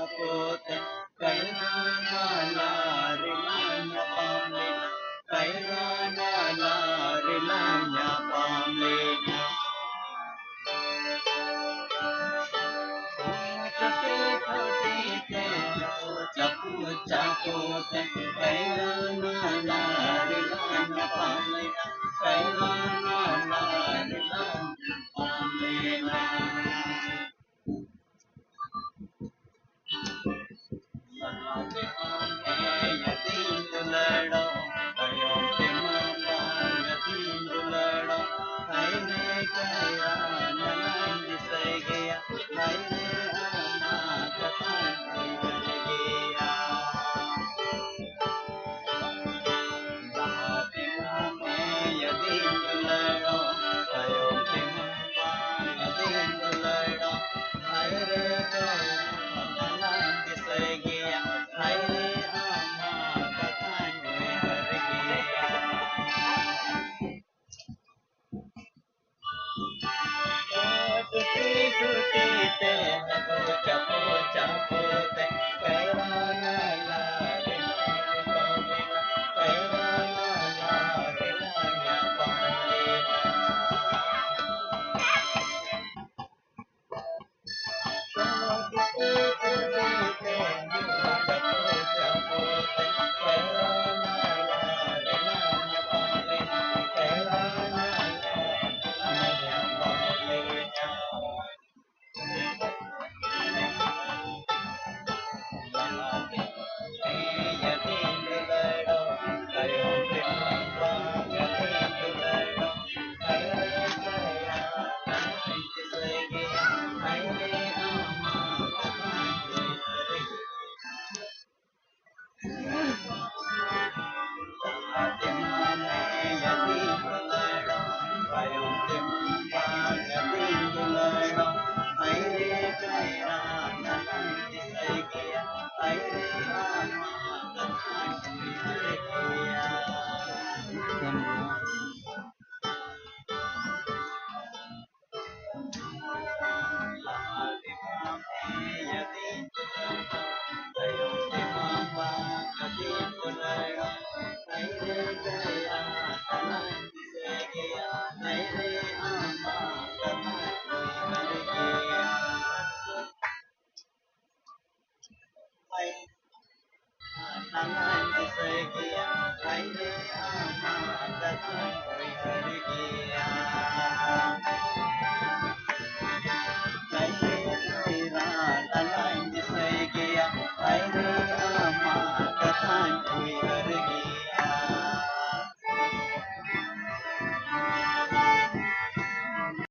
capote, kairana la rilanya pamlina, kairana la rilanya pamlina. Chapu chapote, kairana la rilanya pamlina, kairana la rilanya pamlina. Yatim dulado, ayo ke mama yatim dulado, hai re kaya nalan disai gaya, hai re ama katan koi har gaya. Yatim yatim dulado, ayo ke mama yatim dulado, hai re kaya nalan disai gaya, hai re ama katan koi har gaya. Tutti tutti te pocha pocha pote kairana la rilanya pamlina kairana la rilanya pamlina. Tutti tutti te pocha pocha pote kairana la rilanya pamlina kairana la rilanya pamlina. Hai re ama katan koi har gaya.